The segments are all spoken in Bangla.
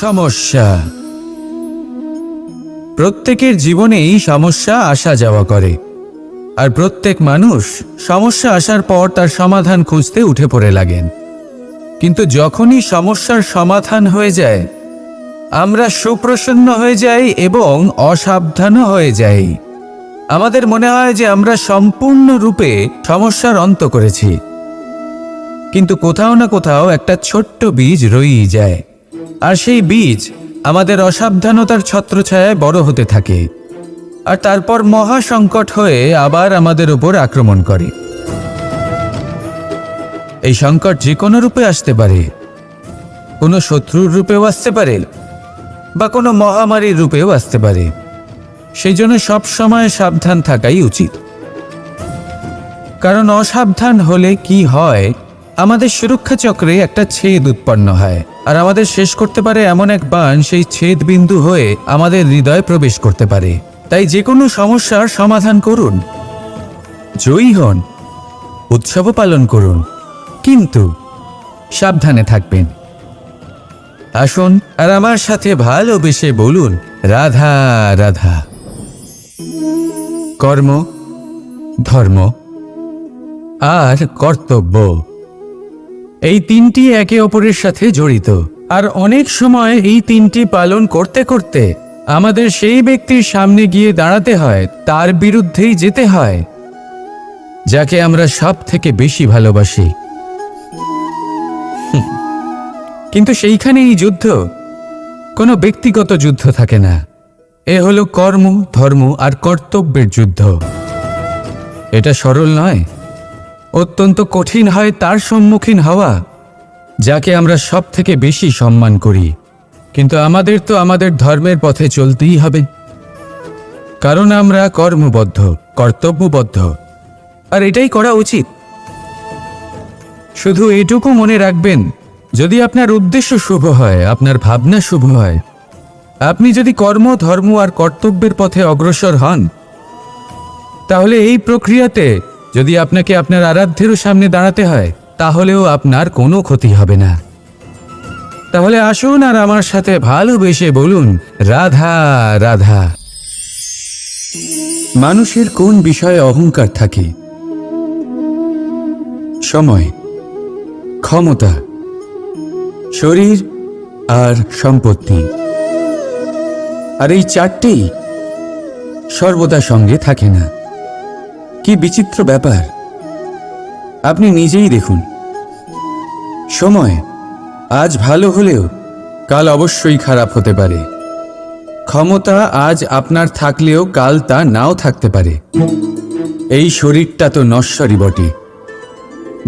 সমস্যা। প্রত্যেকের জীবনেই সমস্যা আসা যাওয়া করে, আর প্রত্যেক মানুষ সমস্যা আসার পর তার সমাধান খুঁজতে উঠে পড়ে লাগেন। কিন্তু যখনই সমস্যার সমাধান হয়ে যায়, আমরা সুপ্রসন্ন হয়ে যাই এবং অসাবধানও হয়ে যাই। আমাদের মনে হয় যে আমরা সম্পূর্ণরূপে সমস্যার অন্ত করেছি, কিন্তু কোথাও না কোথাও একটা ছোট্ট বীজ রয়েই যায়, আর সেই বীজ আমাদের অসাবধানতার ছত্রছায়ায় বড় হতে থাকে, আর তারপর মহা সংকট হয়ে আবার আমাদের উপর আক্রমণ করে। এই সংকট যে কোনো রূপে আসতে পারে, কোনো শত্রুর রূপেও আসতে পারে, বা কোনো মহামারীর রূপেও আসতে পারে। সেই জন্য সবসময় সাবধান থাকাই উচিত, কারণ অসাবধান হলে কি হয়, আমাদের সুরক্ষা চক্রে একটা ছেদ উৎপন্ন হয়, আর আমাদের শেষ করতে পারে এমন এক বাণ সেই ছেদ বিন্দু হয়ে আমাদের হৃদয়ে প্রবেশ করতে পারে। তাই যে কোনো সমস্যার সমাধান করুন, জয়ী হন, উৎসবও পালন করুন, কিন্তু সাবধানে থাকবেন। আসুন আর আমার সাথে ভালোবেসে বলুন, রাধা রাধা। কর্ম, ধর্ম আর কর্তব্য, এই তিনটি একে অপরের সাথে জড়িত, আর অনেক সময় এই তিনটি পালন করতে করতে আমাদের সেই ব্যক্তির সামনে গিয়ে দাঁড়াতে হয়, তার বিরুদ্ধেই যেতে হয়, যাকে আমরা সব থেকে বেশি ভালোবাসি। কিন্তু সেইখানে এই যুদ্ধ কোনো ব্যক্তিগত যুদ্ধ থাকে না, এ হলো কর্ম, ধর্ম আর কর্তব্যের যুদ্ধ। এটা সরল নয়, অত্যন্ত কঠিন হয় তার সম্মুখীন হওয়া যাকে আমরা সব থেকে বেশি সম্মান করি। কিন্তু আমাদের তো আমাদের ধর্মের পথে চলতেই হবে, কারণ আমরা কর্মবদ্ধ, কর্তব্যবদ্ধ, আর এটাই করা উচিত। শুধু এটুকু মনে রাখবেন, যদি আপনার উদ্দেশ্য শুভ হয়, আপনার ভাবনা শুভ হয়, আপনি যদি কর্ম, ধর্ম আর কর্তব্যের পথে অগ্রসর হন, তাহলে এই প্রক্রিয়াতে যদি আপনাকে আপনার আরাধ্যেরও সামনে দাঁড়াতে হয়, তাহলেও আপনার কোনো ক্ষতি হবে না। তাহলে আসুন আর আমার সাথে ভালোবেসে বলুন, রাধা রাধা। মানুষের কোন বিষয়ে অহংকার থাকে? সময়, ক্ষমতা, শরীর আর সম্পত্তি। আর এই চারটেই সর্বদা সঙ্গে থাকে না। কি বিচিত্র ব্যাপার! আপনি নিজেই দেখুন, সময় আজ ভালো হলেও কাল অবশ্যই খারাপ হতে পারে। ক্ষমতা আজ আপনার থাকলেও কাল তা নাও থাকতে পারে। এই শরীরটা তো নশ্বরই বটে।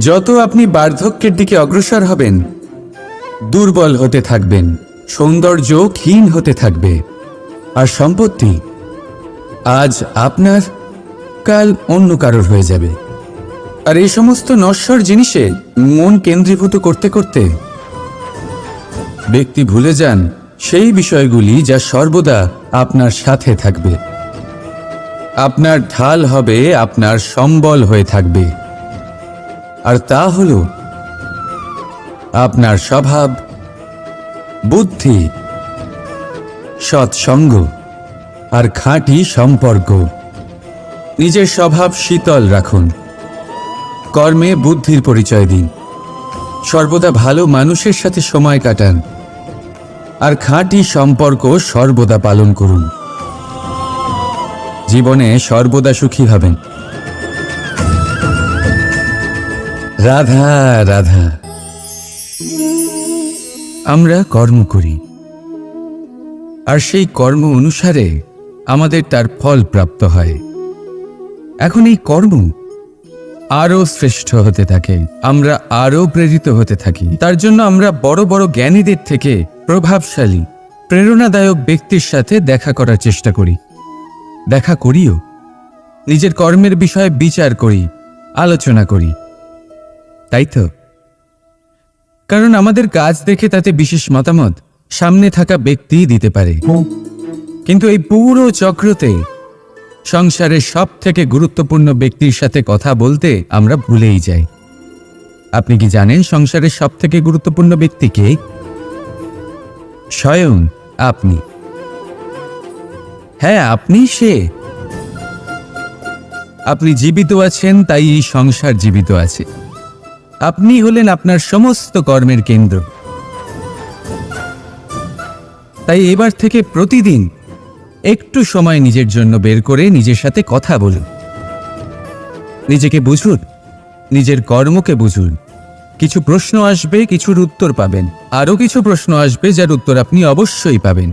যত আপনি বার্ধক্যের দিকে অগ্রসর হবেন, দুর্বল হতে থাকবেন, সৌন্দর্য ক্ষীণ হতে থাকবে। আর সম্পত্তি আজ আপনার, কাল অন্য কারোর হয়ে যাবে। আর এই সমস্ত নশ্বর জিনিসে মন কেন্দ্রীভূত করতে করতে ব্যক্তি ভুলে যান সেই বিষয়গুলি যা সর্বদা আপনার সাথে থাকবে, আপনার ঢাল হবে, আপনার সম্বল হয়ে থাকবে। আর তা হল আপনার স্বভাব, বুদ্ধি, সৎসঙ্গ আর খাঁটি সম্পর্ক। নিজের স্বভাব শীতল রাখুন, কর্মে বুদ্ধির পরিচয় দিন, সর্বদা ভালো মানুষের সাথে সময় কাটান, আর খাঁটি সম্পর্ক সর্বদা পালন করুন। জীবনে সর্বদা সুখী হবেন। রাধা রাধা। আমরা কর্ম করি, আর সেই কর্ম অনুসারে আমাদের তার ফল প্রাপ্ত হয়। এখন এই কর্ম আরো শ্রেষ্ঠ হতে থাকে, আমরা আরো প্রেরিত হতে থাকি। তার জন্য আমরা বড় বড় জ্ঞানীদের থেকে প্রভাবশালী, প্রেরণাদায়ক ব্যক্তির সাথে দেখা করার চেষ্টা করি, দেখা করিও। নিজের কর্মের বিষয়ে বিচার করি, আলোচনা করি, তাই তো? কারণ আমাদের কাজ দেখে তাতে বিশেষ মতামত সামনে থাকা ব্যক্তি দিতে পারে। কিন্তু এই পুরো চক্রতে সংসারের সব থেকে গুরুত্বপূর্ণ ব্যক্তির সাথে কথা বলতে আমরা ভুলেই যাই। আপনি কি জানেন সংসারের সব থেকে গুরুত্বপূর্ণ ব্যক্তি কে? স্বয়ং আপনি। হ্যাঁ, আপনি সে। আপনি জীবিত আছেন, তাই এই সংসার জীবিত আছে। আপনি হলেন আপনার সমস্ত কর্মের কেন্দ্র। তাই এবার থেকে প্রতিদিন একটু সময় নিজের জন্য বের করে নিজের সাথে কথা বলুন। নিজেকে বুঝুন, নিজের কর্মকে বুঝুন। কিছু প্রশ্ন আসবে, কিছুর উত্তর পাবেন। আরও কিছু প্রশ্ন আসবে যার উত্তর আপনি অবশ্যই পাবেন,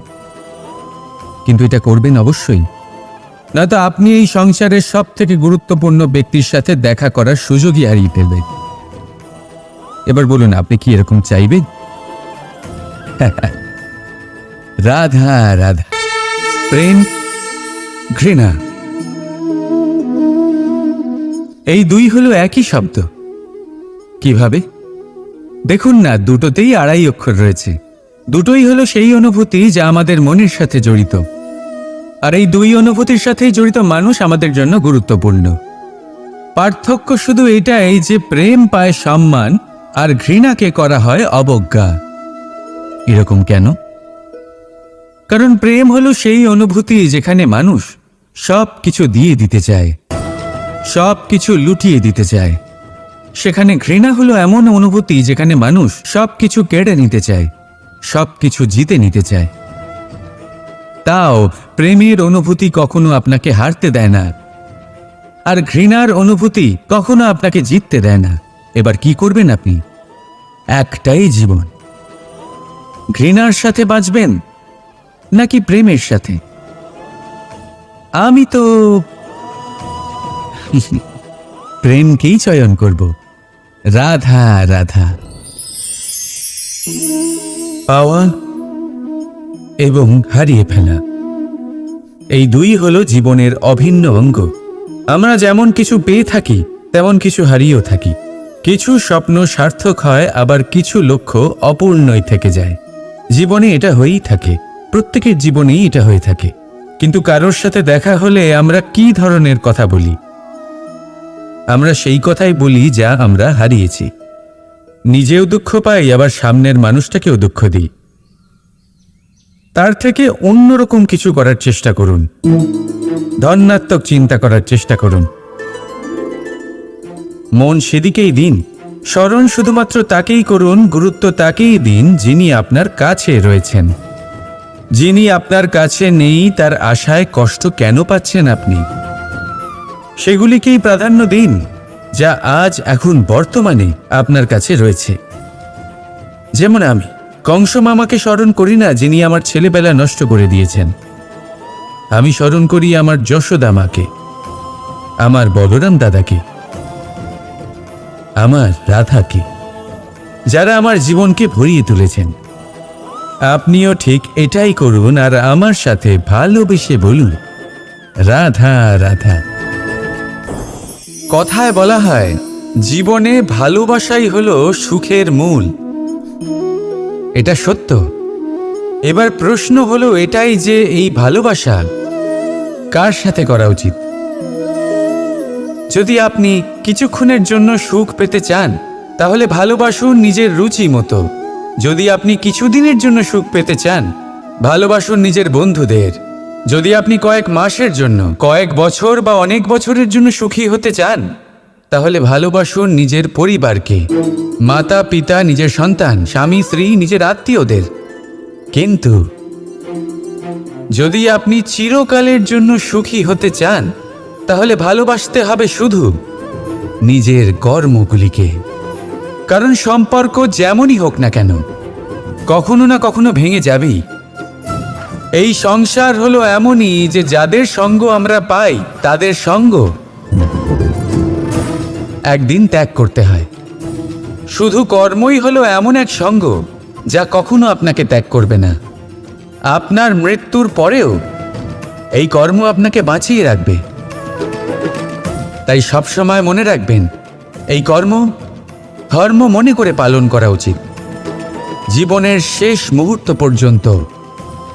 কিন্তু এটা করবেন অবশ্যই, নয়তো আপনি এই সংসারের সব থেকে গুরুত্বপূর্ণ ব্যক্তির সাথে দেখা করার সুযোগই হারিয়ে ফেলবেন। এবার বলুন, আপনি কি এরকম চাইবেন? রাধা রাধা। প্রেম, ঘৃণা, এই দুই হলো একই শব্দ। কিভাবে? দেখুন না, দুটোতেই আড়াই অক্ষর রয়েছে। দুটোই হলো সেই অনুভূতি যা আমাদের মনের সাথে জড়িত, আর এই দুই অনুভূতির সাথেই জড়িত মানুষ আমাদের জন্য গুরুত্বপূর্ণ। পার্থক্য শুধু এটাই যে প্রেম পায় সম্মান আর ঘৃণাকে করা হয় অবজ্ঞা। এরকম কেন? কারণ প্রেম হলো সেই অনুভূতি যেখানে মানুষ সব কিছু দিয়ে দিতে চায়, সব কিছু লুটিয়ে দিতে চায়। সেখানে ঘৃণা হলো এমন অনুভূতি যেখানে মানুষ সব কিছু কেড়ে নিতে চায়, সব কিছু জিতে নিতে চায়। তাও প্রেমের অনুভূতি কখনো আপনাকে হারতে দেয় না, আর ঘৃণার অনুভূতি কখনো আপনাকে জিততে দেয় না। এবার কি করবেন আপনি? একটাই জীবন। ঘৃণার সাথে বাঁচবেন নাকি প্রেমের সাথে? আমি তো প্রেমকেই চয়ন করব। রাধা রাধা। পাওয়া এবং হারিয়ে ফেলা, এই দুই হলো জীবনের অভিন্ন অঙ্গ। আমরা যেমন কিছু পেয়ে থাকি, তেমন কিছু হারিয়েও থাকি। কিছু স্বপ্ন সার্থক হয়, আবার কিছু লক্ষ্য অপূর্ণই থেকে যায়। জীবনে এটা হয়েই থাকে, প্রত্যেকের জীবনেই এটা হয়ে থাকে। কিন্তু কারোর সাথে দেখা হলে আমরা কি ধরনের কথা বলি? আমরা সেই কথাই বলি যা আমরা হারিয়েছি। নিজেও দুঃখ পাই, আবার সামনের মানুষটাকেও দুঃখ দিই। তার থেকে অন্যরকম কিছু করার চেষ্টা করুন, ধনাত্মক চিন্তা করার চেষ্টা করুন। মন সেদিকেই দিন। স্মরণ শুধুমাত্র তাকেই করুন, গুরুত্ব তাকেই দিন যিনি আপনার কাছে রয়েছেন। যিনি আপনার কাছে নেই তার আশায় কষ্ট কেন পাচ্ছেন আপনি? সেগুলিকেই প্রাধান্য দিন যা আজ এখন বর্তমানে আপনার কাছে রয়েছে। যেমন আমি কংস মামাকে স্মরণ করি না, যিনি আমার ছেলেবেলা নষ্ট করে দিয়েছেন। আমি স্মরণ করি আমার যশোদা মাকে, আমার বলরাম দাদাকে, আমার রাধাকে, যারা আমার জীবনকে ভরিয়ে তুলেছেন। আপনিও ঠিক এটাই করুন, আর আমার সাথে ভালোবেসে বলুন, রাধা রাধা। কথায় বলা হয়, জীবনে ভালোবাসাই হলো সুখের মূল। এটা সত্য। এবার প্রশ্ন হলো এটাই যে এই ভালোবাসা কার সাথে করা উচিত? যদি আপনি কিছুক্ষণের জন্য সুখ পেতে চান, তাহলে ভালোবাসুন নিজের রুচি মতো। যদি আপনি কিছুদিনের জন্য সুখ পেতে চান, ভালোবাসুন নিজের বন্ধুদের। যদি আপনি কয়েক মাসের জন্য, কয়েক বছর বা অনেক বছরের জন্য সুখী হতে চান, তাহলে ভালোবাসুন নিজের পরিবারকে, মাতা পিতা, নিজের সন্তান, স্বামী স্ত্রী, নিজের আত্মীয়দের। কিন্তু যদি আপনি চিরকালের জন্য সুখী হতে চান, তাহলে ভালোবাসতে হবে শুধু নিজের কর্মগুলিকে। কারণ সম্পর্ক যেমনই হোক না কেন, কখনো না কখনো ভেঙে যাবেই। এই সংসার হলো এমনই যে যাদের সঙ্গ আমরা পাই, তাদের সঙ্গ একদিন ত্যাগ করতে হয়। শুধু কর্মই হলো এমন এক সঙ্গ যা কখনো আপনাকে ত্যাগ করবে না। আপনার মৃত্যুর পরেও এই কর্ম আপনাকে বাঁচিয়ে রাখবে। তাই সবসময় মনে রাখবেন, এই কর্ম ধর্ম মনে করে পালন করা উচিত। জীবনের শেষ মুহূর্ত পর্যন্ত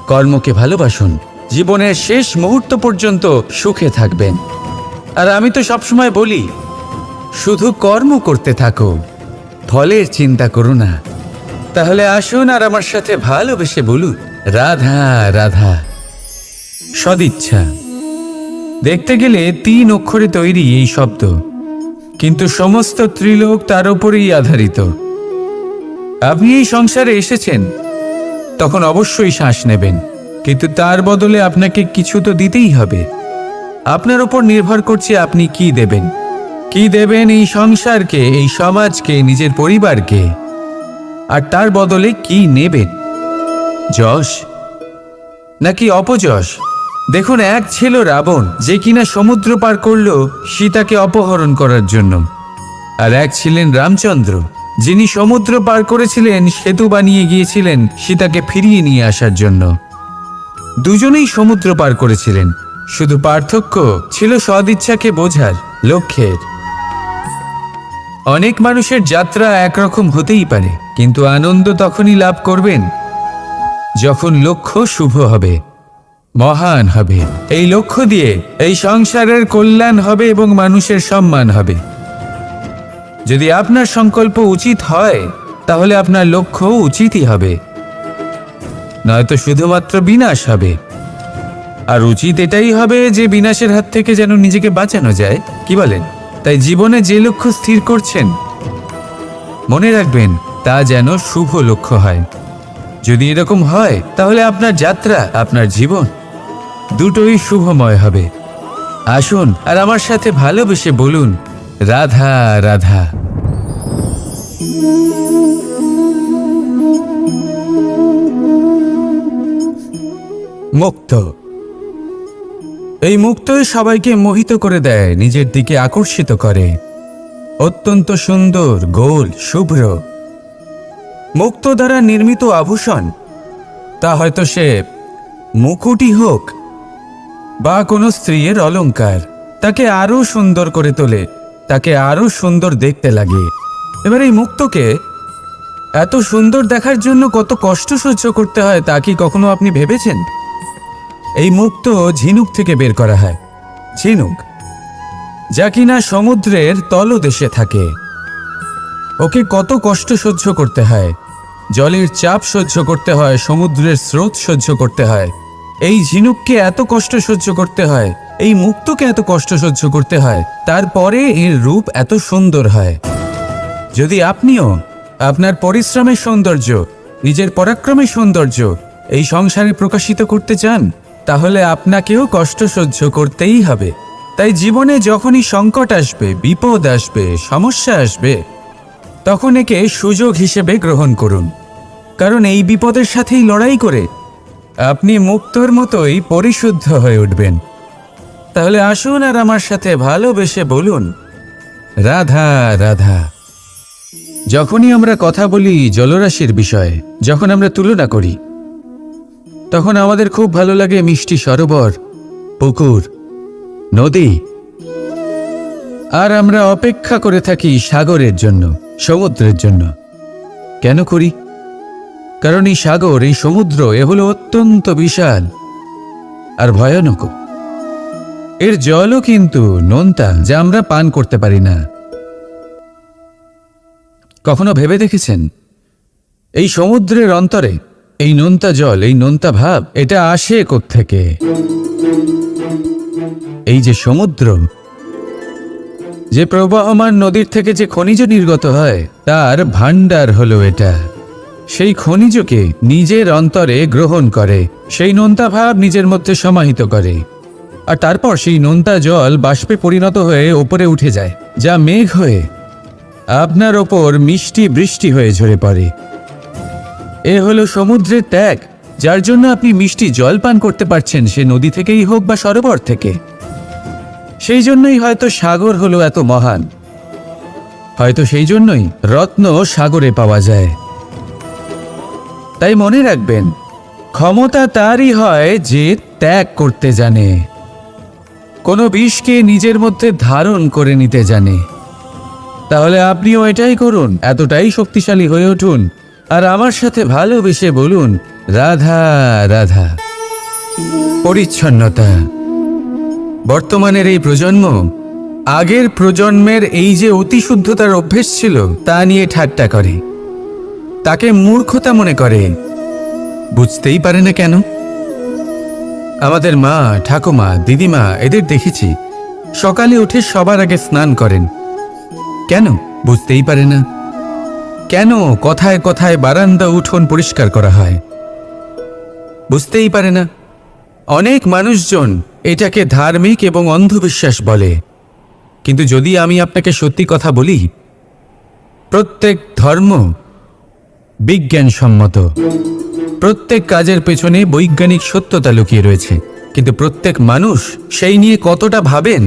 কর্মকে ভালোবাসুন। জীবনের শেষ মুহূর্ত পর্যন্ত সুখে থাকবেন। আর আমি তো সবসময় বলি, শুধু কর্ম করতে থাকো, ফলের চিন্তা করো না, তাহলে আসুন আর আমার সাথে ভালোবেসে বলুন, রাধা রাধা। সদিচ্ছা। দেখতে গেলে 3 অক্ষরে তৈরি এই শব্দ, কিন্তু সমস্ত ত্রিলোক তার উপরেই আধারিত। আপনি এই সংসারে এসেছেন, তখন অবশ্যই শ্বাস নেবেন, কিন্তু তার বদলে আপনাকে কিছু তো দিতেই হবে। আপনার উপর নির্ভর করছে আপনি কি দেবেন। কি দেবেন এই সংসারকে, এই সমাজকে, নিজের পরিবারকে, আর তার বদলে কি নেবেন? যশ নাকি অপযশ? দেখুন, এক ছিল রাবণ, যে কিনা সমুদ্র পার করল সীতাকে অপহরণ করার জন্য, আর এক ছিলেন রামচন্দ্র, যিনি সমুদ্র পার করেছিলেন, সেতু বানিয়ে গিয়েছিলেন সীতাকে ফিরিয়ে নিয়ে আসার জন্য। দুজনেই সমুদ্র পার করেছিলেন, শুধু পার্থক্য ছিল সদিচ্ছাকে বোঝার, লক্ষ্যের। অনেক মানুষের যাত্রা একরকম হতেই পারে, কিন্তু আনন্দ তখনই লাভ করবেন যখন লক্ষ্য শুভ হবে, মহান হবে। এই লক্ষ্য দিয়ে এই সংসারের কল্যাণ হবে এবং মানুষের সম্মান হবে। যদি আপনার সংকল্প উচিত হয়, তাহলে আপনার লক্ষ্য উচিতই হবে, নয়তো শুধুমাত্র বিনাশ হবে। আর উচিত এটাই হবে যে বিনাশের হাত থেকে যেন নিজেকে বাঁচানো যায়, কি বলেন? তাই জীবনে যে লক্ষ্য স্থির করছেন, মনে রাখবেন তা যেন শুভ লক্ষ্য হয়। যদি এরকম হয়, তাহলে আপনার যাত্রা, আপনার জীবন দুটোই শুভময় হবে। আসুন আর আমার সাথে ভালোবেসে বলুন, রাধা রাধা। মুক্ত। এই মুক্তই সবাইকে মোহিত করে দেয়, নিজের দিকে আকর্ষিত করে। অত্যন্ত সুন্দর, গোল, শুভ্র। মুক্ত দ্বারা নির্মিত আভূষণ, তা হয়তো সে মুকুটই হোক বা কোনো স্ত্রীর অলংকার, তাকে আরো সুন্দর করে তোলে, তাকে আরো সুন্দর দেখতে লাগে। এবার এই মুক্তকে এত সুন্দর দেখার জন্য কত কষ্ট সহ্য করতে হয়, তা কি কখনো আপনি ভেবেছেন? এই মুক্ত ঝিনুক থেকে বের করা হয়। ঝিনুক, যা কিনা সমুদ্রের তলদেশে থাকে। ওকে কত কষ্ট সহ্য করতে হয়, জলের চাপ সহ্য করতে হয়, সমুদ্রের স্রোত সহ্য করতে হয়। এই ঝিনুককে এত কষ্ট সহ্য করতে হয়, এই মুক্তকে এত কষ্ট সহ্য করতে হয়, তারপরে এর রূপ এত সুন্দর হয়। যদি আপনিও আপনার পরিশ্রমের সৌন্দর্য, নিজের পরাক্রমের সৌন্দর্য এই সংসারে প্রকাশিত করতে চান, তাহলে আপনাকেও কষ্ট সহ্য করতেই হবে। তাই জীবনে যখনই সংকট আসবে, বিপদ আসবে, সমস্যা আসবে, তখন একে সুযোগ হিসেবে গ্রহণ করুন। কারণ এই বিপদের সাথেই লড়াই করে আপনি মুক্তর মতোই পরিশুদ্ধ হয়ে উঠবেন। তাহলে আসুন আর আমার সাথে ভালোবেসে বলুন, রাধা রাধা। যখনই আমরা কথা বলি জলরাশির বিষয়ে, যখন আমরা তুলনা করি, তখন আমাদের খুব ভালো লাগে মিষ্টি সরোবর, পুকুর, নদী। আর আমরা অপেক্ষা করে থাকি সাগরের জন্য, সমুদ্রের জন্য। কেন করি? কারণ এই সাগর, এই সমুদ্র, এ হলো অত্যন্ত বিশাল আর ভয়ানক। এর জলও কিন্তু নোনতা, যা আমরা পান করতে পারি না। কখনো ভেবে দেখেছেন এই সমুদ্রের অন্তরে এই নোনতা জল, এই নোনতা ভাব, এটা আসে কোত্থেকে? এই যে সমুদ্র, যে প্রবাহমান নদীর থেকে যে খনিজ নির্গত হয়, তার ভাণ্ডার হলো এটা। সেই খনিজকে নিজের অন্তরে গ্রহণ করে, সেই নোনতা ভাব নিজের মধ্যে সমাহিত করে, আর তারপর সেই নোনতা জল বাষ্পে পরিণত হয়ে ওপরে উঠে যায়, যা মেঘ হয়ে আপনার ওপর মিষ্টি বৃষ্টি হয়ে ঝরে পড়ে। এ হলো সমুদ্রের ত্যাগ, যার জন্য আপনি মিষ্টি জল পান করতে পারছেন, সে নদী থেকেই হোক বা সরোবর থেকে। সেই জন্যই হয়তো সাগর হলো এত মহান, হয়তো সেই জন্যই রত্ন সাগরে পাওয়া যায়। তাই মনে রাখবেন, ক্ষমতা তারই হয় যে ত্যাগ করতে জানে, কোনো বিষকে নিজের মধ্যে ধারণ করে নিতে জানে। তাহলে আপনিও এটাই করুন, এতটাই শক্তিশালী হয়ে উঠুন, আর আমার সাথে ভালোবেসে বলুন, রাধা রাধা। পরিচ্ছন্নতা। বর্তমানের এই প্রজন্ম আগের প্রজন্মের এই যে অতিশুদ্ধতার অভ্যেস ছিল, তা নিয়ে ঠাট্টা করে। তাকে মূর্খতা মনে করে। বুঝতেই পারে না কেন? আমাদের মা, ঠাকুমা, দিদিমা এদের দেখেছি সকালে উঠে সবার আগে স্নান করেন। কেন? বুঝতেই পারে না। কেন কথায় কথায় বারান্দা উঠোন পরিষ্কার করা হয়? বুঝতেই পারে না। অনেক মানুষজন এটাকে ধার্মিক এবং অন্ধবিশ্বাস বলে, কিন্তু যদি আমি আপনাকে সত্যি কথা বলি, প্রত্যেক ধর্ম বিজ্ঞানসম্মত। প্রত্যেক কাজের পেছনে বৈজ্ঞানিক সত্যতা লুকিয়ে রয়েছে, কিন্তু প্রত্যেক মানুষ সেই নিয়ে কতটা ভাবেন,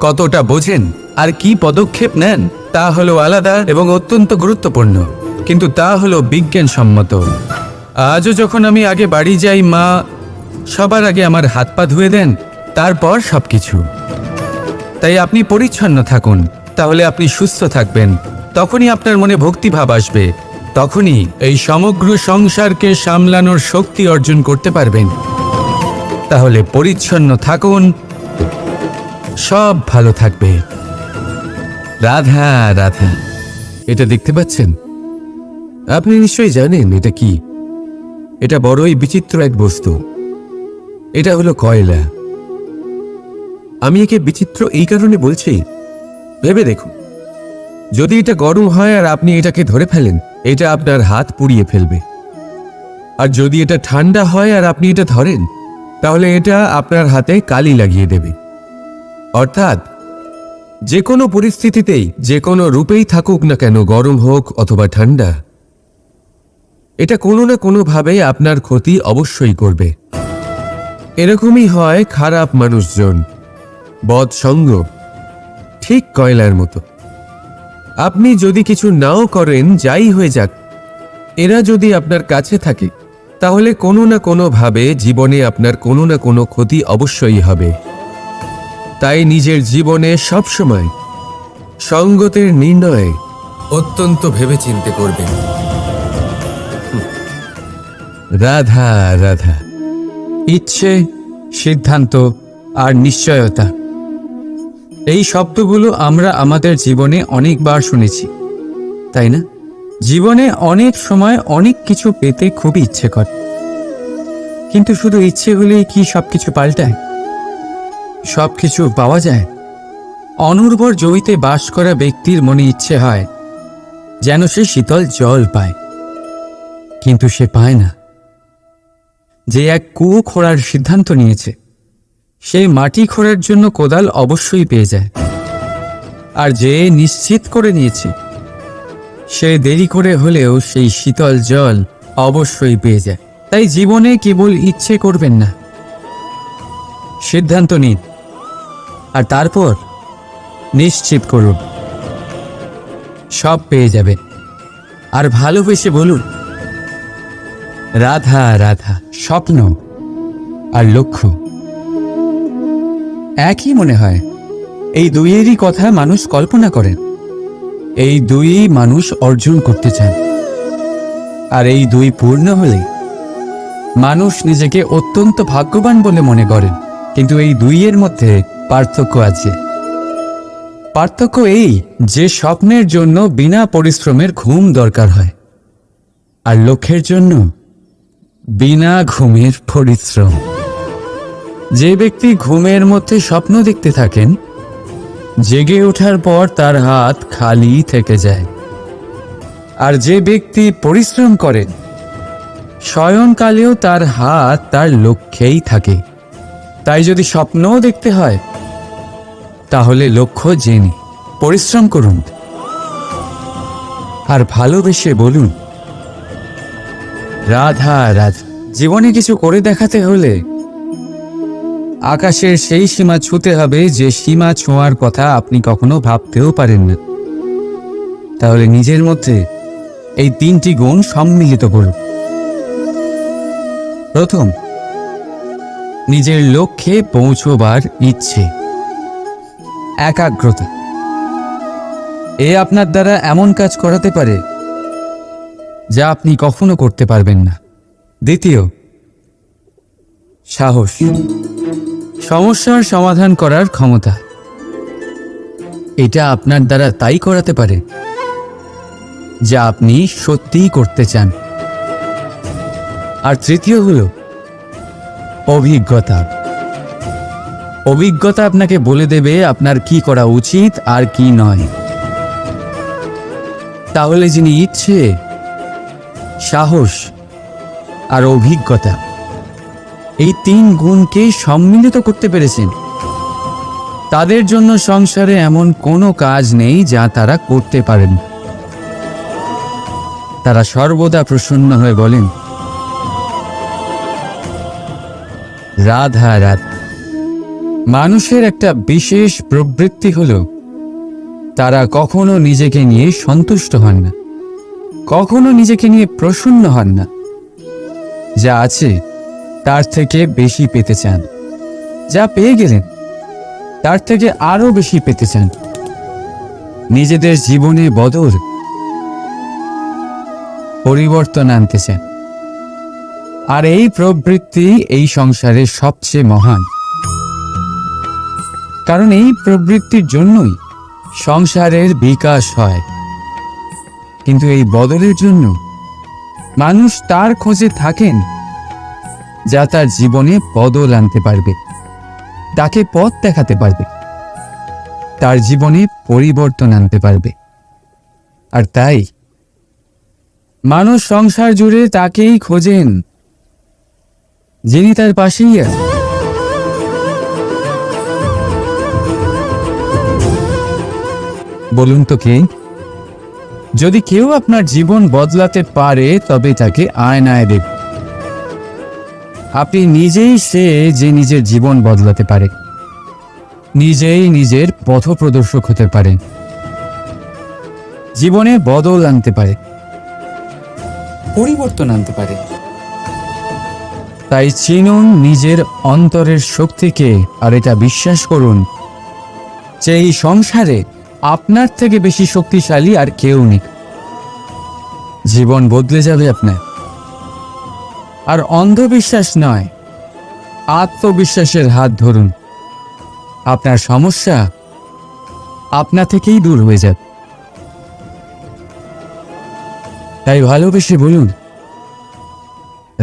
কতটা বোঝেন আর কি পদক্ষেপ নেন তা হলো আলাদা এবং অত্যন্ত গুরুত্বপূর্ণ, কিন্তু তা হলো বিজ্ঞানসম্মত। আজও যখন আমি আগে বাড়ি যাই, মা সবার আগে আমার হাত পা ধুয়ে দেন, তারপর সবকিছু। তাই আপনি পরিচ্ছন্ন থাকুন, তাহলে আপনি সুস্থ থাকবেন। তখনই আপনার মনে ভক্তিভাব আসবে, তখনই এই সমগ্র সংসারকে সামলানোর শক্তি অর্জন করতে পারবেন। তাহলে পরিচ্ছন্ন থাকুন, সব ভালো থাকবে। রাধা রাধা। এটা দেখতে পাচ্ছেন? আপনি নিশ্চয়ই জানেন এটা কি। এটা বড়ই বিচিত্র এক বস্তু। এটা হলো কয়লা। আমি একে বিচিত্র এই কারণে বলছি, ভেবে দেখুন, যদি এটা গরম হয় আর আপনি এটাকে ধরে ফেলেন, এটা আপনার হাত পুড়িয়ে ফেলবে। আর যদি এটা ঠান্ডা হয় আর আপনি এটা ধরেন, তাহলে এটা আপনার হাতে কালি লাগিয়ে দেবে। অর্থাৎ যে কোনো পরিস্থিতিতেই, যে কোনো রূপেই থাকুক না কেন, গরম হোক অথবা ঠান্ডা, এটা কোনো না কোনোভাবে আপনার ক্ষতি অবশ্যই করবে। এরকমই হয় খারাপ মানুষজন, বদসঙ্গ, ঠিক কয়লার মতো। আপনি যদি কিছু নাও করেন, যাই হয়ে যাক, এরা যদি আপনার কাছে থাকে, তাহলে কোনো না কোনোভাবে জীবনে আপনার কোনো না কোনো ক্ষতি অবশ্যই হবে। তাই নিজের জীবনে সবসময় সঙ্গতের নির্ণয় অত্যন্ত ভেবেচিন্তে করবেন। রাধা রাধা। ইচ্ছে, সিদ্ধান্ত আর নিশ্চয়তা, এই শব্দগুলো আমরা আমাদের জীবনে অনেকবার শুনেছি, তাই না? জীবনে অনেক সময় অনেক কিছু পেতে খুবই ইচ্ছে করে, কিন্তু শুধু ইচ্ছে হলেই কি সবকিছু পাল্টায়? সবকিছু পাওয়া যায়? অনুর্বর জমিতে বাস করা ব্যক্তির মনে ইচ্ছে হয় যেন সে শীতল জল পায়, কিন্তু সে পায় না। যে এক কুয়ো খোঁড়ার সিদ্ধান্ত নিয়েছে, সেই মাটি খোঁড়ার জন্য কোদাল অবশ্যই পেয়ে যায়। আর যে নিশ্চিত করে নিয়েছে, সে দেরি করে হলেও সেই শীতল জল অবশ্যই পেয়ে যায়। তাই জীবনে কেবল ইচ্ছে করবেন না, সিদ্ধান্ত নিন আর তারপর নিশ্চিত করুন, সব পেয়ে যাবেন। আর ভালোবেসে বলুন, রাধা রাধা। স্বপ্ন আর লক্ষ্য একই মনে হয়। এই দুইয়েরই কথা মানুষ কল্পনা করেন, এই দুই মানুষ অর্জন করতে চান। আর এই দুই পূর্ণ হলে মানুষ নিজেকে অত্যন্ত ভাগ্যবান বলে মনে করেন। কিন্তু এই দুইয়ের মধ্যে পার্থক্য আছে। পার্থক্য এই যে স্বপ্নের জন্য বিনা পরিশ্রমের ঘুম দরকার হয়, আর লক্ষ্যের জন্য বিনা ঘুমের পরিশ্রম। যে ব্যক্তি ঘুমের মধ্যে স্বপ্ন দেখতে থাকেন, জেগে ওঠার পর তার হাত খালি থেকে যায়। আর যে ব্যক্তি পরিশ্রম করেন, শয়নকালেও তার হাত তার লক্ষ্যেই থাকে। তাই যদি স্বপ্নও দেখতে হয়, তাহলে লক্ষ্য জেনে পরিশ্রম করুন। আর ভালোবেসে বলুন, রাধা রাধা। জীবনে কিছু করে দেখাতে হলে আকাশের সেই সীমা ছুঁতে হবে যে সীমা ছোঁয়ার কথা আপনি কখনো ভাবতেও পারেন না। তাহলে নিজের মধ্যে এই তিনটি গুণ সম্মিলিত করুন। প্রথম, নিজের লক্ষ্যে পৌঁছবার ইচ্ছে, একাগ্রতা। এ আপনার দ্বারা এমন কাজ করাতে পারে যা আপনি কখনো করতে পারবেন না। দ্বিতীয়, সাহস, সমস্যার সমাধান করার ক্ষমতা। এটা আপনার দ্বারা তাই করাতে পারে যা আপনি সত্যিই করতে চান। আর তৃতীয় হলো অভিজ্ঞতা। অভিজ্ঞতা আপনাকে বলে দেবে আপনার কি করা উচিত আর কি নয়। তাহলে যিনি ইচ্ছে, সাহস আর অভিজ্ঞতা এই 3 গুণকে সম্মিলিত করতে পেরেছেন, তাদের জন্য সংসারে এমন কোনো কাজ নেই যা তারা করতে পারেন। তারা সর্বদা প্রসন্ন হয়ে বলেন, রাধা রাধা। মানুষের একটা বিশেষ প্রবৃত্তি হলো তারা কখনো নিজেকে নিয়ে সন্তুষ্ট হন না, কখনো নিজেকে নিয়ে প্রসন্ন হন না। যা আছে তার থেকে বেশি পেতে চান, যা পেয়ে গেলেন তার থেকে আরো বেশি পেতে চান। নিজেদের জীবনে বদল, পরিবর্তন আনতে চান। আর এই প্রবৃত্তি এই সংসারের সবচেয়ে মহান, কারণ এই প্রবৃত্তির জন্যই সংসারের বিকাশ হয়। কিন্তু এই বদলের জন্য মানুষ তার খোঁজে থাকেন যা তার জীবনে বদল আনতে পারবে, তাকে পথ দেখাতে পারবে, তার জীবনে পরিবর্তন আনতে পারবে। আর তাই মানুষ সংসার জুড়ে তাকেই খোঁজেন যিনি তার পাশেই আছেন। বলুন তো কে? যদি কেউ আপনার জীবন বদলাতে পারে তবে তাকে আয়নায় দেখুন। আপনি নিজেই সে যে নিজের জীবন বদলাতে পারে, নিজেই নিজের পথপ্রদর্শক হতে পারেন, জীবনে বদল আনতে পারে, পরিবর্তন আনতে পারে। তাই চিনুন নিজের অন্তরের শক্তিকে, আর এটা বিশ্বাস করুন যে এই সংসারে আপনার থেকে বেশি শক্তিশালী আর কেউ নেই। জীবন বদলে যাবে আপনার। আর অন্ধবিশ্বাস নয়, আত্মবিশ্বাসের হাত ধরুন। আপনার সমস্যা আপনা থেকেই দূর হয়ে যাবে। তাই ভালোবেসে বলুন,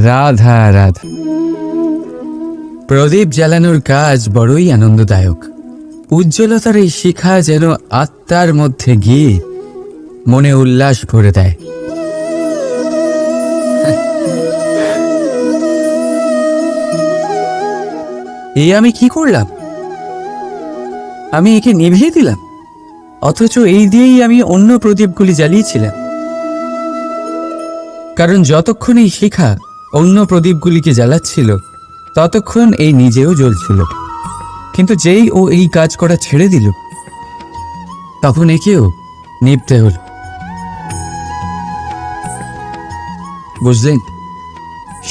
রাধা রাধা। প্রদীপ জ্বালানোর কাজ বড়ই আনন্দদায়ক। উজ্জ্বলতার এই শিখা যেন আত্মার মধ্যে গিয়ে মনে উল্লাস ভরে দেয়। এই আমি কি করলাম? আমি একে নিভিয়ে দিলাম, অথচ এই দিয়েই আমি অন্য প্রদীপগুলি জ্বালিয়েছিলাম। কারণ যতক্ষণ এই শিখা অন্য প্রদীপগুলিকে জ্বালাচ্ছিল ততক্ষণ এই নিজেও জ্বলছিল। কিন্তু যেই ও এই কাজ করা ছেড়ে দিল তখন একেও নিভতে হল। বুঝলেন?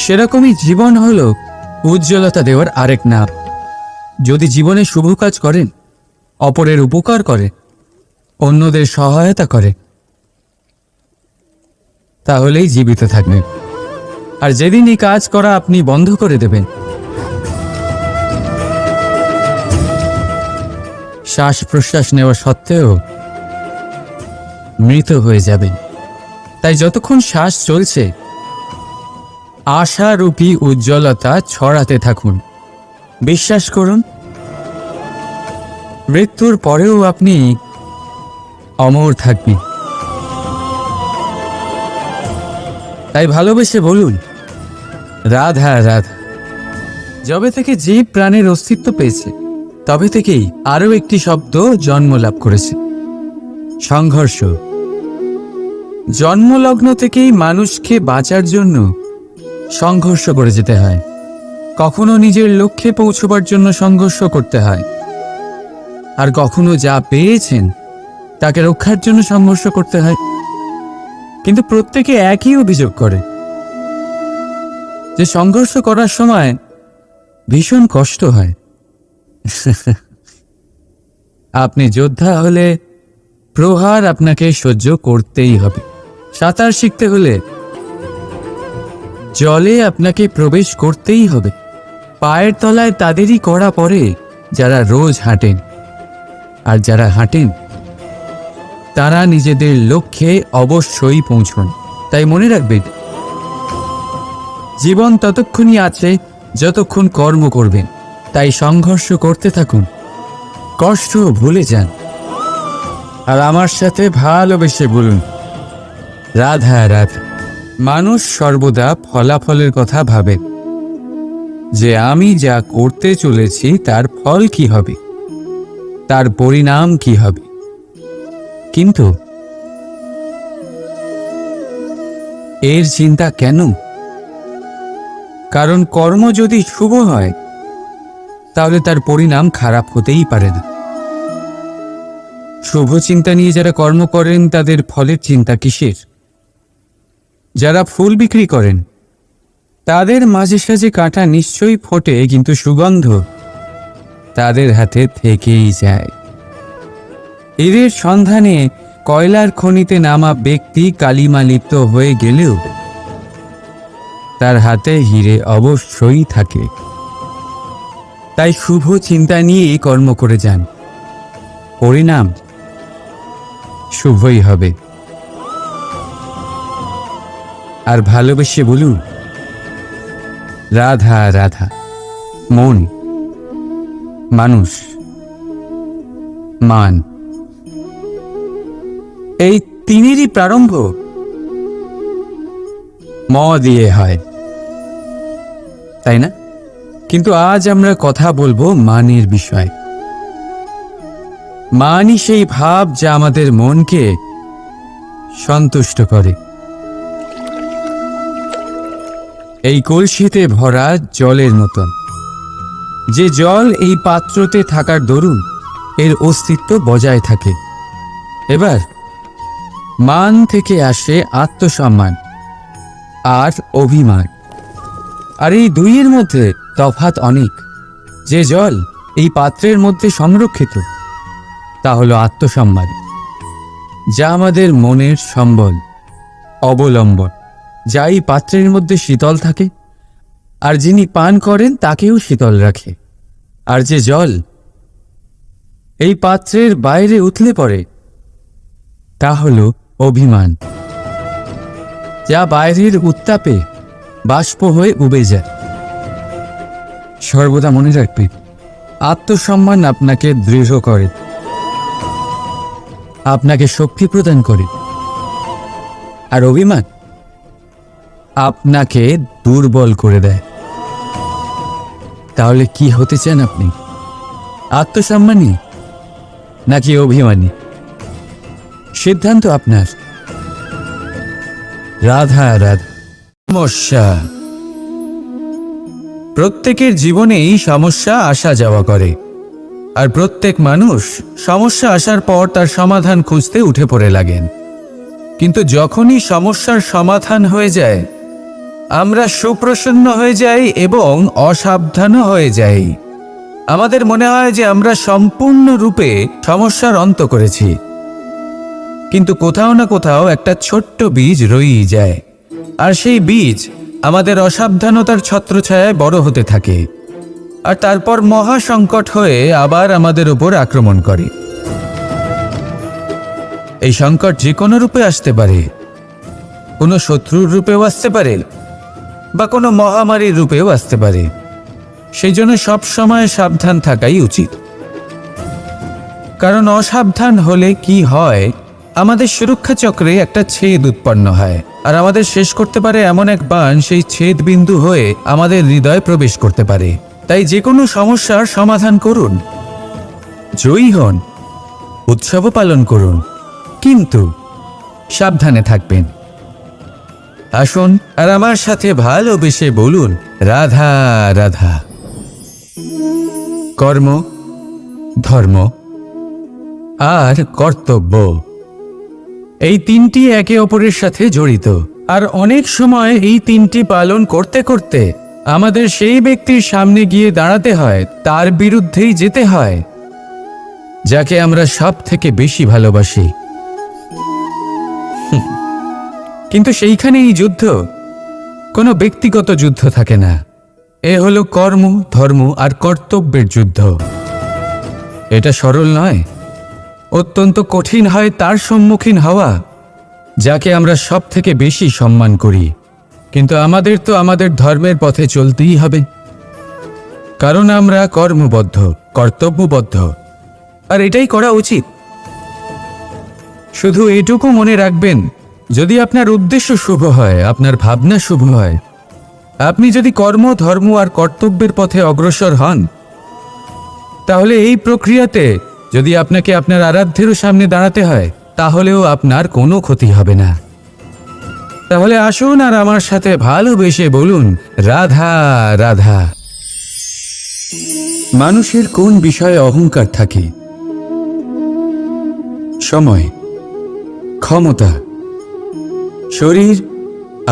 সেরকমই জীবন হলো উজ্জ্বলতা দেওয়ার আরেক নাম। যদি জীবনে শুভ কাজ করেন, অপরের উপকার করে, অন্যদের সহায়তা করে, তাহলেই জীবিত থাকবেন। আর যেদিন এই কাজ করা আপনি বন্ধ করে দেবেন, শ্বাস প্রশ্বাস নেওয়া সত্ত্বেও মৃত হয়ে যাবেন। তাই যতক্ষণ শ্বাস চলছে আশারূপী উজ্জ্বলতা ছড়াতে থাকুন। বিশ্বাস করুন, মৃত্যুর পরেও আপনি অমর থাকবেন। তাই ভালোবেসে বলুন, রাধা রাধা। যবে থেকে জীব প্রাণের অস্তিত্ব পেয়েছে তবে থেকেই আরও একটি শব্দ জন্ম লাভ করেছে, সংঘর্ষ। জন্মলগ্ন থেকেই মানুষকে বাঁচার জন্য সংঘর্ষ করে যেতে হয়। কখনো নিজের লক্ষ্যে পৌঁছবার জন্য সংঘর্ষ করতে হয়, আর কখনো যা পেয়েছেন তাকে রক্ষার জন্য সংঘর্ষ করতে হয়। কিন্তু প্রত্যেকে একই অভিযোগ করে যে সংঘর্ষ করার সময় ভীষণ কষ্ট হয়। আপনি যোদ্ধা হলে প্রহার আপনাকে সহ্য করতেই হবে। সাঁতার শিখতে হলে জলে আপনাকে প্রবেশ করতেই হবে। পায়ের তলায় তাদেরই কড়া পড়ে যারা রোজ হাঁটেন, আর যারা হাঁটেন তারা নিজেদের লক্ষ্যে অবশ্যই পৌঁছন। তাই মনে রাখবেন, জীবন ততক্ষণই আছে যতক্ষণ কর্ম করবেন। তাই সংঘর্ষ করতে থাকুন, কষ্ট ভুলে যান, আর আমার সাথে ভালোবেসে বলুন, রাধা রাধা। মানুষ সর্বদা ফলাফলের কথা ভাবে, যে আমি যা করতে চলেছি তার ফল কি হবে, তার পরিণাম কি হবে। কিন্তু এর চিন্তা কেন? কারণ কর্ম যদি শুভ হয় তাহলে তার পরিণাম খারাপ হতেই পারে না। শুভ চিন্তা নিয়ে যারা কর্ম করেন তাদের ফলের চিন্তা কিসের? যারা ফুল বিক্রি করেন তাদের মাঝে সাঝে কাঁটা নিশ্চয়ই ফোটে, কিন্তু সুগন্ধ তাদের হাতে থেকেই যায়। হীরের সন্ধানে কয়লার খনিতে নামা ব্যক্তি কালিমা লিপ্ত হয়ে গেলেও তার হাতে হীরে অবশ্যই থাকে। তাই শুভ চিন্তা নিয়েই কর্ম করে যান, পরিণাম শুভই হবে। আর ভালোবেসে বলুন, রাধা রাধা। মন, মানুষ, মান, এই তিনেরই প্রারম্ভ ম দিয়ে হয়, তাই না? কিন্তু আজ আমরা কথা বলবো মানের বিষয়। মানই সেই ভাব যা আমাদের মনকে সন্তুষ্ট করে। এই কলসিতে ভরা জলের মতন, যে জল এই পাত্রতে থাকার দরুন এর অস্তিত্ব বজায় থাকে। এবার মান থেকে আসে আত্মসম্মান আর অভিমান, আর এই দুইয়ের মধ্যে তফাৎ অনেক। যে জল এই পাত্রের মধ্যে সংরক্ষিত তা হলো আত্মসম্মান, যা আমাদের মনের সম্বল, অবলম্বন, যা এই পাত্রের মধ্যে শীতল থাকে আর যিনি পান করেন তাকেও শীতল রাখে। আর যে জল এই পাত্রের বাইরে উতলে পড়ে তা হলো অভিমান, যা বাইরের উত্তাপে বাষ্প হয়ে উবে যায়। সর্বদা মনে রাখবে, আত্মসম্মান আপনাকে দৃঢ় করে, আপনাকে শক্তি প্রদান করে, আর অভিমান আপনাকে দুর্বল করে দেয়। তাহলে কি হতে চান আপনি? আত্মসম্মানী নাকি অভিমানী? সিদ্ধান্ত আপনার। রাধা রাধা। সমস্যা, প্রত্যেকের জীবনেই সমস্যা আসা যাওয়া করে, আর প্রত্যেক মানুষ সমস্যা আসার পর তার সমাধান খুঁজতে উঠে পড়ে লাগেন। কিন্তু যখনই সমস্যার সমাধান হয়ে যায় আমরা সুপ্রসন্ন হয়ে যাই এবং অসাবধানও হয়ে যাই। আমাদের মনে হয় যে আমরা সম্পূর্ণরূপে সমস্যার অন্ত করেছি, কিন্তু কোথাও না কোথাও একটা ছোট্ট বীজ রয়েই যায়, আর সেই বীজ আমাদের অসাবধানতার ছত্রছায়ায় বড় হতে থাকে, আর তারপর মহা সংকট হয়ে আবার আমাদের উপর আক্রমণ করে। এই সংকট যে কোনো রূপে আসতে পারে, কোনো শত্রুর রূপেও আসতে পারে, বা কোনো মহামারীর রূপেও আসতে পারে। সেই জন্য সবসময় সাবধান থাকাই উচিত, কারণ অসাবধান হলে কি হয়, আমাদের সুরক্ষা চক্রে একটা ছেদ উৎপন্ন হয়, আর আমাদের শেষ করতে পারে এমন এক বাণ সেই ছেদ বিন্দু হয়ে আমাদের হৃদয়ে প্রবেশ করতে পারে। তাই যে কোনো সমস্যার সমাধান করুন, জয়ী হন, উৎসবও পালন করুন, কিন্তু সাবধানে থাকবেন। আসুন আর আমার সাথে ভালোবেসে বলুন, রাধা রাধা। কর্ম, ধর্ম আর কর্তব্য, এই তিনটি একে অপরের সাথে জড়িত, আর অনেক সময় এই তিনটি পালন করতে করতে আমাদের সেই ব্যক্তির সামনে গিয়ে দাঁড়াতে হয়, তার বিরুদ্ধেই যেতে হয়, যাকে আমরা সব থেকে বেশি ভালোবাসি। কিন্তু সেইখানে এই যুদ্ধ কোনো ব্যক্তিগত যুদ্ধ থাকে না, এ হলো কর্ম, ধর্ম আর কর্তব্যের যুদ্ধ। এটা সরল নয়, অত্যন্ত কঠিন হয় তার সম্মুখীন হওয়া যাকে আমরা সব থেকে বেশি সম্মান করি, কিন্তু আমাদের তো আমাদের ধর্মের পথে চলতেই হবে, কারণ আমরা কর্মবদ্ধ, কর্তব্যবদ্ধ, আর এটাই করা উচিত। শুধু এটুকু মনে রাখবেন, যদি আপনার উদ্দেশ্য শুভ হয়, আপনার ভাবনা শুভ হয়, আপনি যদি কর্ম, ধর্ম আর কর্তব্যের পথে অগ্রসর হন, তাহলে এই প্রক্রিয়াতে যদি আপনাকে আপনার আরাধ্যেরও সামনে দাঁড়াতে হয়, তাহলেও আপনার কোনো ক্ষতি হবে না। তাহলে আসুন আর আমার সাথে ভালোবেসে বলুন, রাধা রাধা। মানুষের কোন বিষয়ে অহংকার থাকে? সময়, ক্ষমতা, শরীর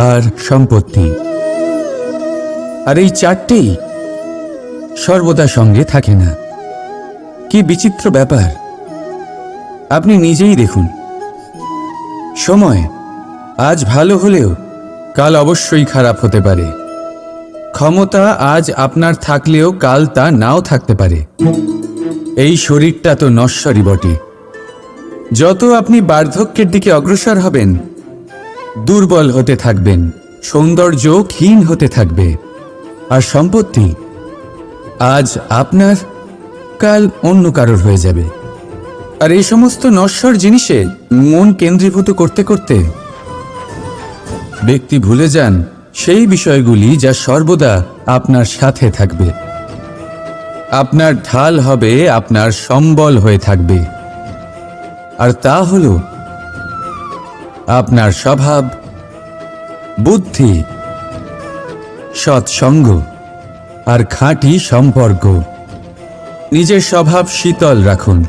আর সম্পত্তি। আর এই চারটেই সর্বদা সঙ্গে থাকে না। কি বিচিত্র ব্যাপার! আপনি নিজেই দেখুন, সময় আজ ভালো হলেও কাল অবশ্যই খারাপ হতে পারে। ক্ষমতা আজ আপনার থাকলেও কাল তা নাও থাকতে পারে। এই শরীরটা তো নশ্বরই বটে। যত আপনি বার্ধক্যের দিকে অগ্রসর হবেন, দুর্বল হতে থাকবেন, সৌন্দর্য ক্ষীণ হতে থাকবে। আর সম্পত্তি আজ আপনার, কাল অন্য কারোর হয়ে যাবে। আর এই সমস্ত নশ্বর জিনিসে মন কেন্দ্রীভূত করতে করতে ব্যক্তি ভুলে যান সেই বিষয়গুলি যা সর্বদা আপনার সাথে থাকবে, আপনার ঢাল হবে, আপনার সম্বল হয়ে থাকবে। আর তা হল আপনার স্বভাব, বুদ্ধি, সৎসঙ্গ আর খাঁটি সম্পর্ক। নিজের স্বভাব শীতল রাখুন,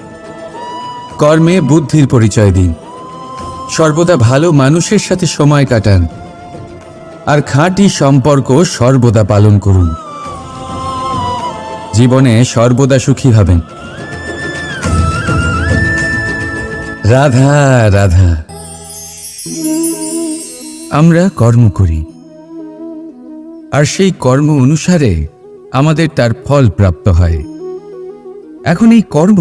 কর্মে বুদ্ধির পরিচয় দিন, সর্বদা ভালো মানুষের সাথে সময় কাটান, আর খাঁটি সম্পর্ক সর্বদা পালন করুন। জীবনে সর্বদা সুখী হবেন। রাধা রাধা। আমরা কর্ম করি, আর সেই কর্ম অনুসারে আমাদের তার ফল প্রাপ্ত হয়। এখন এই কর্ম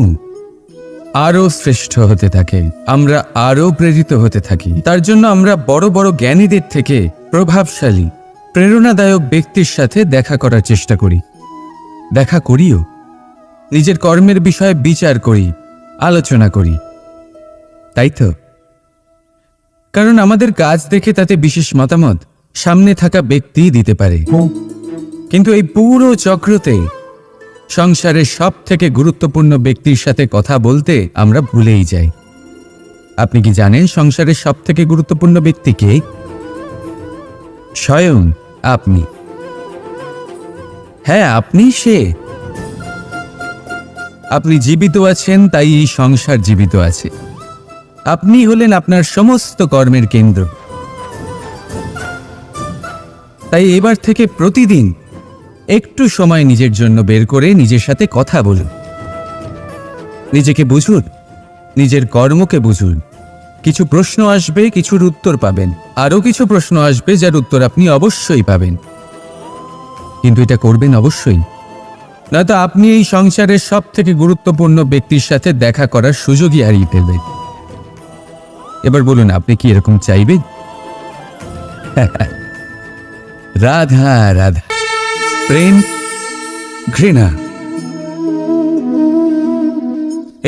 আরো শ্রেষ্ঠ হতে থাকে, আমরা আরো প্রেরিত হতে থাকি। তার জন্য আমরা বড় বড় জ্ঞানীদের থেকে প্রভাবশালী, প্রেরণাদায়ক ব্যক্তির সাথে দেখা করার চেষ্টা করি, দেখা করিও। নিজের কর্মের বিষয়ে বিচার করি, আলোচনা করি, তাই তো? কারণ আমাদের কাজ দেখে তাতে বিশেষ মতামত সামনে থাকা ব্যক্তি দিতে পারে, কিন্তু এই পুরো চক্রতে সংসারের সব থেকে গুরুত্বপূর্ণ ব্যক্তির সাথে কথা বলতে আমরা ভুলেই যাই। আপনি কি জানেন সংসারের সব থেকে গুরুত্বপূর্ণ ব্যক্তি কে? স্বয়ং আপনি। হ্যাঁ, আপনি সে। আপনি জীবিত আছেন, তাই এই সংসার জীবিত আছে। আপনি হলেন আপনার সমস্ত কর্মের কেন্দ্র। তাই এবার থেকে প্রতিদিন একটু সময় নিজের জন্য বের করে নিজের সাথে কথা বলুন, নিজেকে বুঝুন, নিজের কর্মকে বুঝুন। কিছু প্রশ্ন আসবে, কিছুর উত্তর পাবেন, আরও কিছু প্রশ্ন আসবে যার উত্তর আপনি অবশ্যই পাবেন। কিন্তু এটা করবেন অবশ্যই, নয়তো আপনি এই সংসারের সব থেকে গুরুত্বপূর্ণ ব্যক্তির সাথে দেখা করার সুযোগই হারিয়ে ফেলবেন। এবার বলুন, আপনি কি এরকম চাইবেন? রাধা রাধা। প্রেম, ঘৃণা,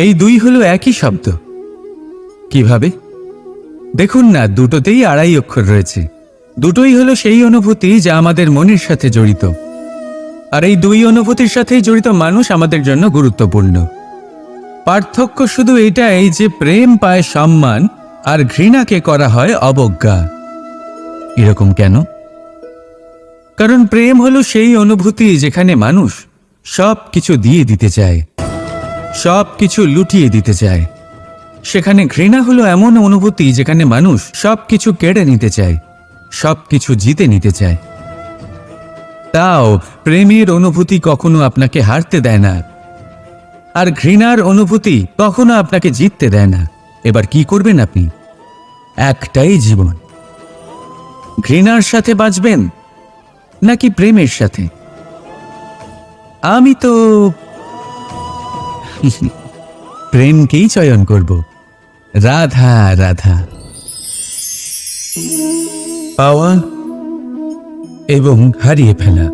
এই দুই হলো একই শব্দ। কিভাবে? দেখুন না, দুটোতেই আড়াই অক্ষর রয়েছে। দুটোই হলো সেই অনুভূতি যা আমাদের মনের সাথে জড়িত, আর এই দুই অনুভূতির সাথেই জড়িত মানুষ আমাদের জন্য গুরুত্বপূর্ণ। পার্থক্য শুধু এটাই যে প্রেম পায় সম্মান আর ঘৃণাকে করা হয় অবজ্ঞা। এরকম কেন? কারণ প্রেম হলো সেই অনুভূতি যেখানে মানুষ সব কিছু দিয়ে দিতে চায়, সব কিছু লুটিয়ে দিতে চায়। সেখানে ঘৃণা হলো এমন অনুভূতি যেখানে মানুষ সব কিছু কেড়ে নিতে চায়, সব কিছু জিতে নিতে চায়। তাও প্রেমের অনুভূতি কখনো আপনাকে হারতে দেয় না, আর ঘৃণার অনুভূতি কখনো আপনাকে জিততে দেয় না। এবার কি করবেন আপনি? একটাই জীবন। ঘৃণার সাথে বাঁচবেন নাকি প্রেমের সাথে? আমি তো প্রেমকেই চয়ন করব। রাধা রাধা। পাওয়া এবং হারিয়ে ফেলা,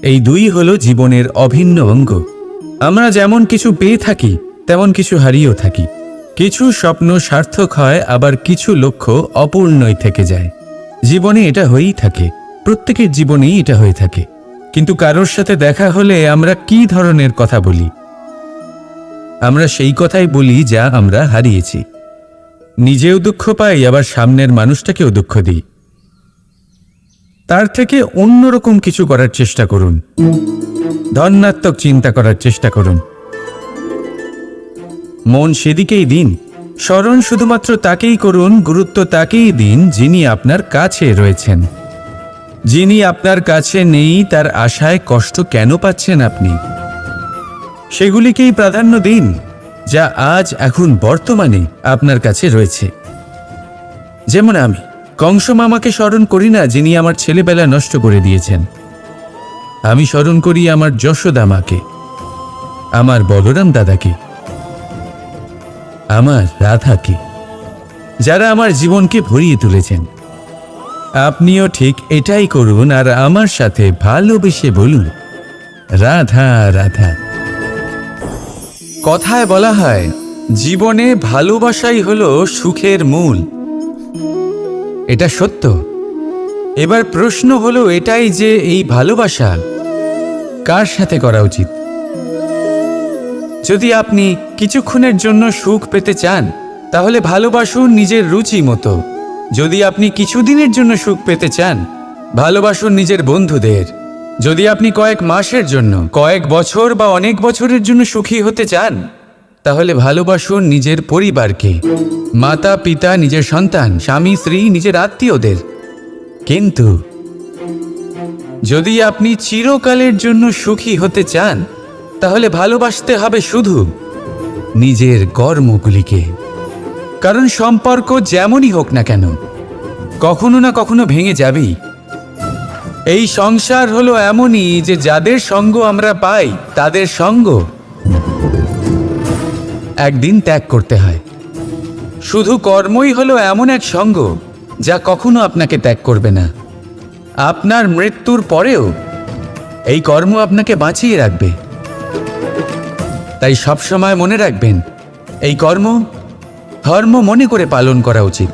এই দুই হলো জীবনের অভিন্ন অঙ্গ। আমরা যেমন কিছু পেয়ে থাকি তেমন কিছু হারিয়েও থাকি। কিছু স্বপ্ন সার্থক হয়, আবার কিছু লক্ষ্য অপূর্ণই থেকে যায়। জীবনে এটা হয়েই থাকে, প্রত্যেকের জীবনেই এটা হয়ে থাকে। কিন্তু কারোর সাথে দেখা হলে আমরা কি ধরনের কথা বলি? আমরা সেই কথাই বলি যা আমরা হারিয়েছি। নিজেও দুঃখ পাই, আবার সামনের মানুষটাকেও দুঃখ দিই। তার থেকে অন্যরকম কিছু করার চেষ্টা করুন, ধনাত্মক চিন্তা করার চেষ্টা করুন। মন সেদিকেই দিন, স্মরণ শুধুমাত্র তাকেই করুন, গুরুত্ব তাকেই দিন যিনি আপনার কাছে রয়েছেন। যিনি আপনার কাছে নেই তার আশায় কষ্ট কেন পাচ্ছেন আপনি? সেগুলিকেই প্রাধান্য দিন যা আজ এখন বর্তমানে আপনার কাছে রয়েছে। যেমন আমি কংস মামাকে স্মরণ করি না, যিনি আমার ছেলেবেলা নষ্ট করে দিয়েছেন। আমি স্মরণ করি আমার যশোদা মাকে, আমার বলরাম দাদাকে, আমার রাধাকে, যারা আমার জীবনকে ভরিয়ে তুলেছেন। আপনিও ঠিক এটাই করুন আর আমার সাথে ভালোবেসে বলুন, রাধা রাধা। কথায় বলা হয়, জীবনে ভালোবাসাই হলো সুখের মূল। এটা সত্য। এবার প্রশ্ন হলো এটাই যে এই ভালোবাসা কার সাথে করা উচিত? যদি আপনি কিছুক্ষণের জন্য সুখ পেতে চান তাহলে ভালোবাসুন নিজের রুচি মতো। যদি আপনি কিছুদিনের জন্য সুখ পেতে চান ভালোবাসুন নিজের বন্ধুদের। যদি আপনি কয়েক মাসের জন্য, কয়েক বছর বা অনেক বছরের জন্য সুখী হতে চান তাহলে ভালোবাসুন নিজের পরিবারকে, মাতা পিতা, নিজের সন্তান, স্বামী স্ত্রী, নিজের আত্মীয়দের। কিন্তু যদি আপনি চিরকালের জন্য সুখী হতে চান তাহলে ভালোবাসতে হবে শুধু নিজের কর্মগুলিকে। কারণ সম্পর্ক যেমনই হোক না কেন কখনো না কখনো ভেঙে যাবেই। এই সংসার হলো এমনই যে যাদের সঙ্গ আমরা পাই তাদের সঙ্গ একদিন ত্যাগ করতে হয়। শুধু কর্মই হলো এমন এক সঙ্গ যা কখনো আপনাকে ত্যাগ করবে না। আপনার মৃত্যুর পরেও এই কর্ম আপনাকে বাঁচিয়ে রাখবে। তাই সবসময় মনে রাখবেন, এই কর্ম ধর্ম মনে করে পালন করা উচিত।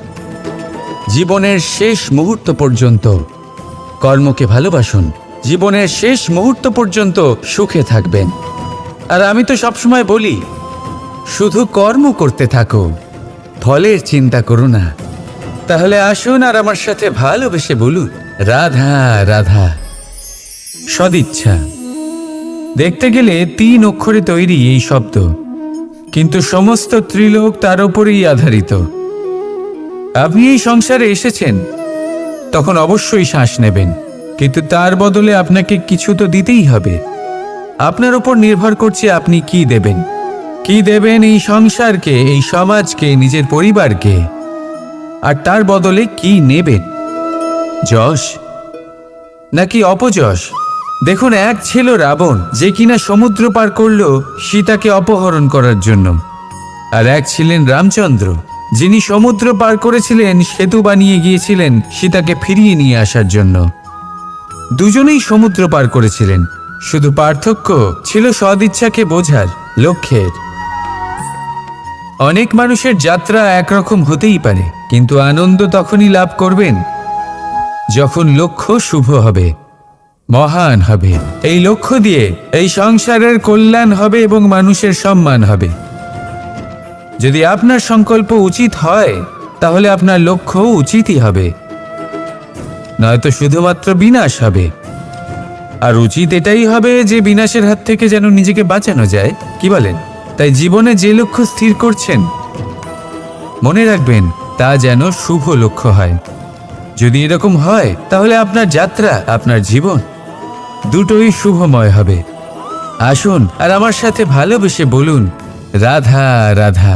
জীবনের শেষ মুহূর্ত পর্যন্ত কর্মকে ভালোবাসুন, জীবনের শেষ মুহূর্ত পর্যন্ত সুখে থাকবেন। আর আমি তো সবসময় বলি, শুধু কর্ম করতে থাকো, ফলের চিন্তা করো না। তাহলে আসুন আর আমার সাথে ভালোবেসে বলুন, রাধা রাধা। সদিচ্ছা। দেখতে গেলে 3 অক্ষরে তৈরি এই শব্দ, কিন্তু সমস্ত ত্রিলোক তার উপরেই আধারিত। আপনি এই সংসারে এসেছেন তখন অবশ্যই শ্বাস নেবেন, কিন্তু তার বদলে আপনাকে কিছু তো দিতেই হবে। আপনার উপর নির্ভর করছে আপনি কি দেবেন। কি দেবেন এই সংসারকে, এই সমাজকে, নিজের পরিবারকে, আর তার বদলে কি নেবেন? যশ নাকি অপযশ? দেখুন, এক ছিল রাবণ, যে কিনা সমুদ্র পার করল সীতাকে অপহরণ করার জন্য। আর এক ছিলেন রামচন্দ্র, যিনি সমুদ্র পার করেছিলেন, সেতু বানিয়ে গিয়েছিলেন সীতাকে ফিরিয়ে নিয়ে আসার জন্য। দুজনেই সমুদ্র পার করেছিলেন, শুধু পার্থক্য ছিল সদিচ্ছাকে বোঝার লক্ষ্যের। অনেক মানুষের যাত্রা একরকম হতেই পারে, কিন্তু আনন্দ তখনই লাভ করবেন যখন লক্ষ্য শুভ হবে, মহান হবে। এই লক্ষ্য দিয়ে এই সংসারের কল্যাণ হবে এবং মানুষের সম্মান হবে। যদি আপনার সংকল্প উচিত হয় তাহলে আপনার লক্ষ্য উচিতই হবে, নয়তো শুধুমাত্র বিনাশ হবে। আর উচিত এটাই হবে যে বিনাশের হাত থেকে যেন নিজেকে বাঁচানো যায়, কি বলেন? তাই জীবনে যে লক্ষ্য স্থির করছেন মনে রাখবেন তা যেন শুভ লক্ষ্য হয়। যদি এরকম হয় তাহলে আপনার যাত্রা, আপনার জীবন দুটোই শুভময় হবে। আসুন আর আমার সাথে ভালোবেসে বলুন, রাধা রাধা।